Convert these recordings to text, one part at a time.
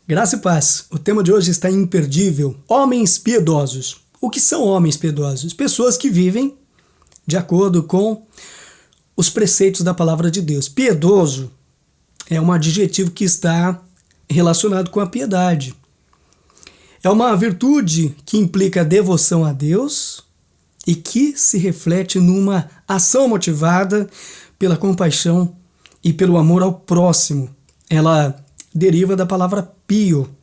Graça e paz. O tema de hoje está imperdível. Homens piedosos. O que são homens piedosos? Pessoas que vivem de acordo com os preceitos da palavra de Deus. Piedoso é um adjetivo que está relacionado com a piedade. É uma virtude que implica devoção a Deus e que se reflete numa ação motivada pela compaixão e pelo amor ao próximo. Ela deriva da palavra pio,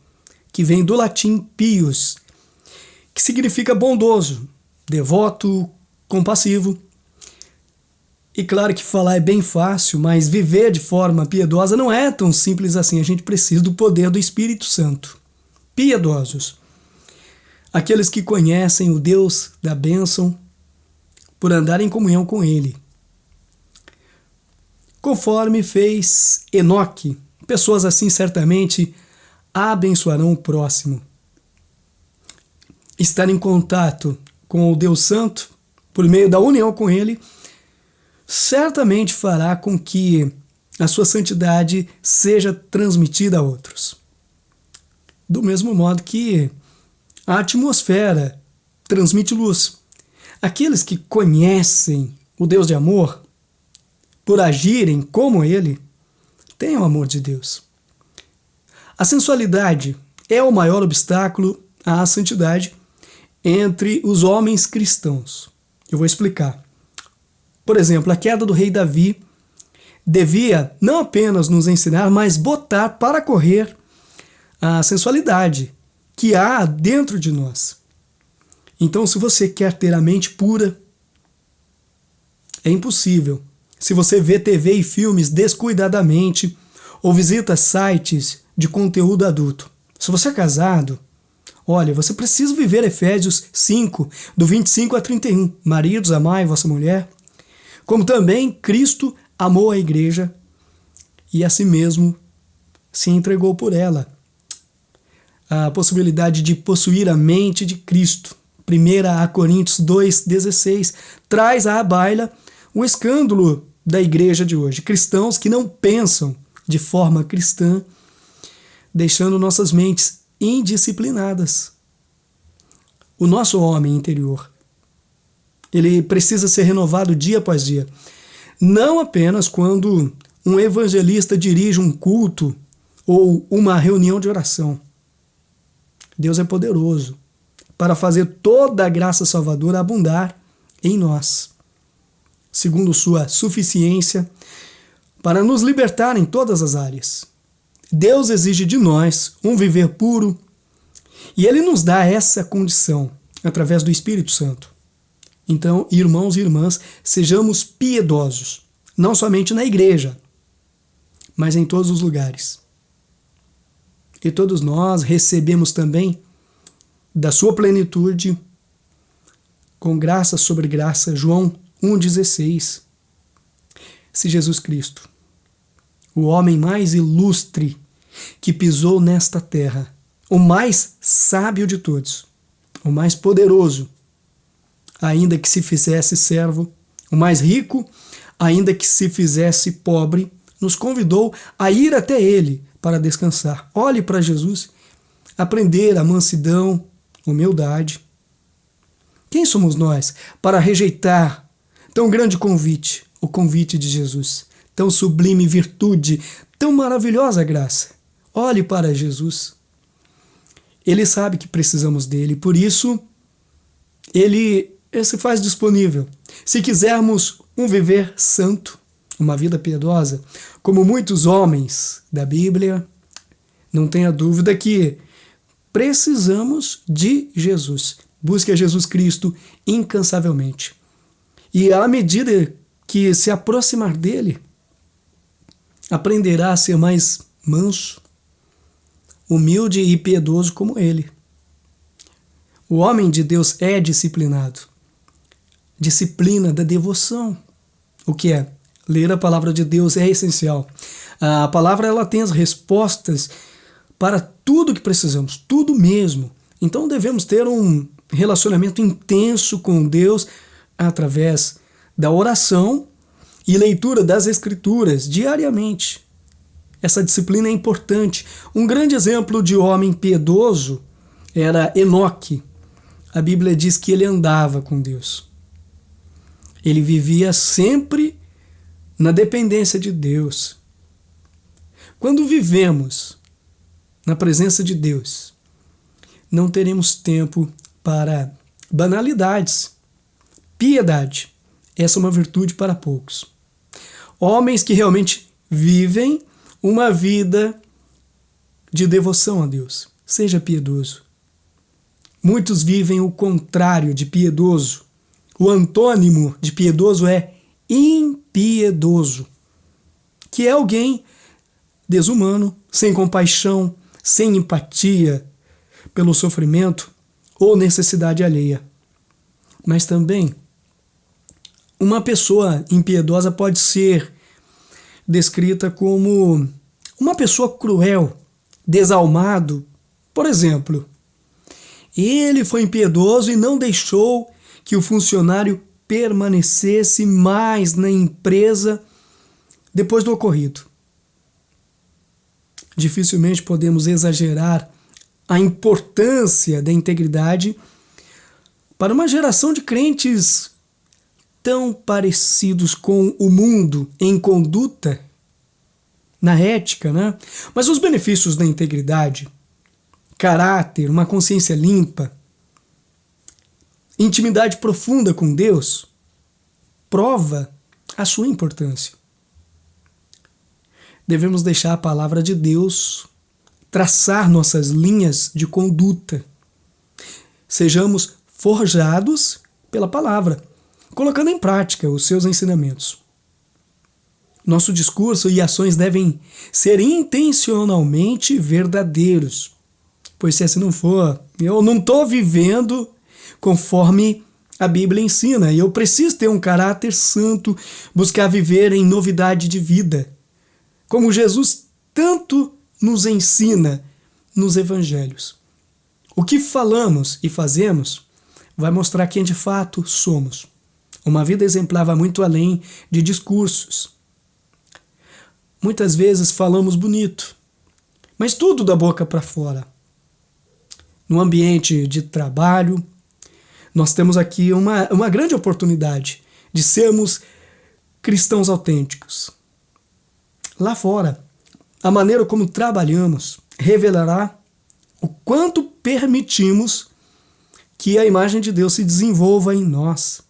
que vem do latim pius, que significa bondoso, devoto, compassivo. E claro que falar é bem fácil, mas viver de forma piedosa não é tão simples assim. A gente precisa do poder do Espírito Santo. Piedosos. Aqueles que conhecem o Deus da bênção por andar em comunhão com Ele. Conforme fez Enoque, pessoas assim certamente abençoarão o próximo. Estar em contato com o Deus Santo, por meio da união com Ele, certamente fará com que a sua santidade seja transmitida a outros. Do mesmo modo que a atmosfera transmite luz. Aqueles que conhecem o Deus de amor, por agirem como Ele, têm o amor de Deus. A sensualidade é o maior obstáculo à santidade entre os homens cristãos. Eu vou explicar. Por exemplo, a queda do rei Davi devia não apenas nos ensinar, mas botar para correr a sensualidade que há dentro de nós. Então, se você quer ter a mente pura, é impossível. Se você vê TV e filmes descuidadamente ou visita sites de conteúdo adulto. Se você é casado, olha, você precisa viver Efésios 5, do 25 a 31. Maridos, amai vossa mulher, como também Cristo amou a igreja e a si mesmo se entregou por ela. A possibilidade de possuir a mente de Cristo. 1 Coríntios 2,16 traz à baila o escândalo da igreja de hoje. Cristãos que não pensam de forma cristã, deixando nossas mentes indisciplinadas. O nosso homem interior, ele precisa ser renovado dia após dia. Não apenas quando um evangelista dirige um culto ou uma reunião de oração. Deus é poderoso para fazer toda a graça salvadora abundar em nós, segundo sua suficiência, para nos libertar em todas as áreas. Deus exige de nós um viver puro e Ele nos dá essa condição através do Espírito Santo. Então, irmãos e irmãs, sejamos piedosos, não somente na igreja, mas em todos os lugares. E todos nós recebemos também da sua plenitude, com graça sobre graça, João 1,16. Se Jesus Cristo, o homem mais ilustre que pisou nesta terra, o mais sábio de todos, o mais poderoso, ainda que se fizesse servo, o mais rico, ainda que se fizesse pobre, nos convidou a ir até Ele para descansar. Olhe para Jesus, aprender a mansidão, humildade. Quem somos nós para rejeitar tão grande convite, o convite de Jesus, tão sublime virtude, tão maravilhosa graça? Olhe para Jesus. Ele sabe que precisamos dele, por isso ele se faz disponível. Se quisermos um viver santo, uma vida piedosa, como muitos homens da Bíblia, não tenha dúvida que precisamos de Jesus. Busque a Jesus Cristo incansavelmente. E à medida que se aproximar dele, aprenderá a ser mais manso, humilde e piedoso como ele. O homem de Deus é disciplinado. Disciplina da devoção. O que é? Ler a palavra de Deus é essencial. A palavra ela tem as respostas para tudo que precisamos, tudo mesmo. Então devemos ter um relacionamento intenso com Deus através da oração e leitura das Escrituras diariamente. Essa disciplina é importante. Um grande exemplo de homem piedoso era Enoque. A Bíblia diz que ele andava com Deus. Ele vivia sempre na dependência de Deus. Quando vivemos na presença de Deus, não teremos tempo para banalidades. Piedade, essa é uma virtude para poucos. Homens que realmente vivem uma vida de devoção a Deus. Seja piedoso. Muitos vivem o contrário de piedoso. O antônimo de piedoso é impiedoso, que é alguém desumano, sem compaixão, sem empatia pelo sofrimento ou necessidade alheia. Mas também, uma pessoa impiedosa pode ser descrita como uma pessoa cruel, desalmado. Por exemplo, ele foi impiedoso e não deixou que o funcionário permanecesse mais na empresa depois do ocorrido. Dificilmente podemos exagerar a importância da integridade para uma geração de crentes tão parecidos com o mundo em conduta, na ética, né? Mas os benefícios da integridade, caráter, uma consciência limpa, intimidade profunda com Deus, prova a sua importância. Devemos deixar a palavra de Deus traçar nossas linhas de conduta. Sejamos forjados pela palavra, colocando em prática os seus ensinamentos. Nosso discurso e ações devem ser intencionalmente verdadeiros, pois se assim não for, eu não estou vivendo conforme a Bíblia ensina, e eu preciso ter um caráter santo, buscar viver em novidade de vida, como Jesus tanto nos ensina nos evangelhos. O que falamos e fazemos vai mostrar quem de fato somos. Uma vida exemplar vai muito além de discursos. Muitas vezes falamos bonito, mas tudo da boca para fora. No ambiente de trabalho, nós temos aqui uma grande oportunidade de sermos cristãos autênticos. Lá fora, a maneira como trabalhamos revelará o quanto permitimos que a imagem de Deus se desenvolva em nós.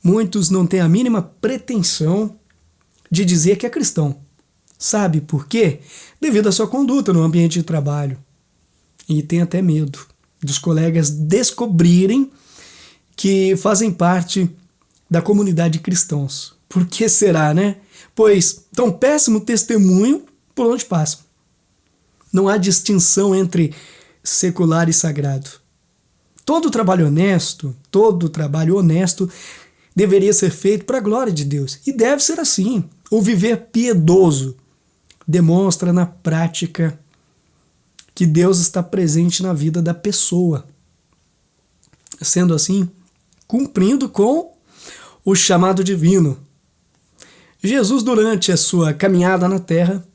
Muitos não têm a mínima pretensão de dizer que é cristão. Sabe por quê? Devido à sua conduta no ambiente de trabalho. E tem até medo dos colegas descobrirem que fazem parte da comunidade de cristãos. Por que será, né? Pois tão péssimo testemunho por onde passam. Não há distinção entre secular e sagrado. Todo trabalho honesto deveria ser feito para a glória de Deus. E deve ser assim. O viver piedoso demonstra na prática que Deus está presente na vida da pessoa. Sendo assim, cumprindo com o chamado divino. Jesus, durante a sua caminhada na terra,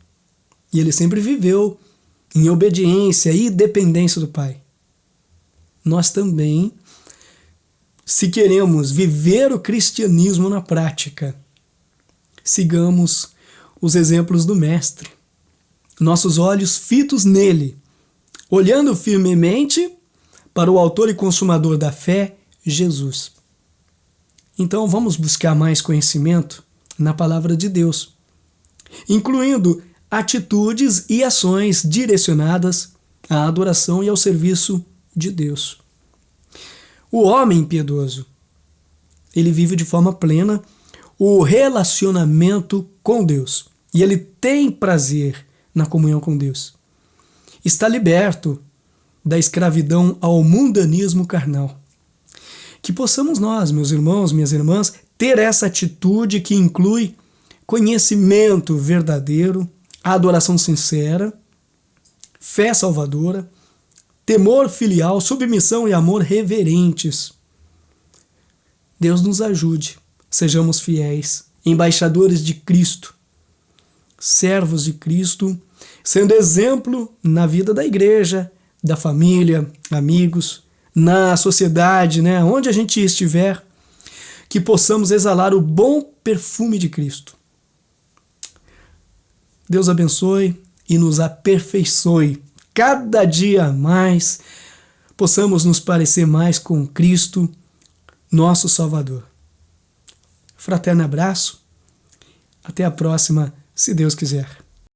e ele sempre viveu em obediência e dependência do Pai. Nós também, se queremos viver o cristianismo na prática, sigamos os exemplos do Mestre. Nossos olhos fitos nele, olhando firmemente para o autor e consumador da fé, Jesus. Então vamos buscar mais conhecimento na palavra de Deus, incluindo atitudes e ações direcionadas à adoração e ao serviço de Deus. O homem piedoso, ele vive de forma plena o relacionamento com Deus, e ele tem prazer na comunhão com Deus. Está liberto da escravidão ao mundanismo carnal. Que possamos nós, meus irmãos, minhas irmãs, ter essa atitude que inclui conhecimento verdadeiro, adoração sincera, fé salvadora, temor filial, submissão e amor reverentes. Deus nos ajude, sejamos fiéis, embaixadores de Cristo, servos de Cristo, sendo exemplo na vida da igreja, da família, amigos, na sociedade, né? Onde a gente estiver, que possamos exalar o bom perfume de Cristo. Deus abençoe e nos aperfeiçoe cada dia mais, possamos nos parecer mais com Cristo, nosso Salvador. Fraterno abraço, até a próxima, se Deus quiser.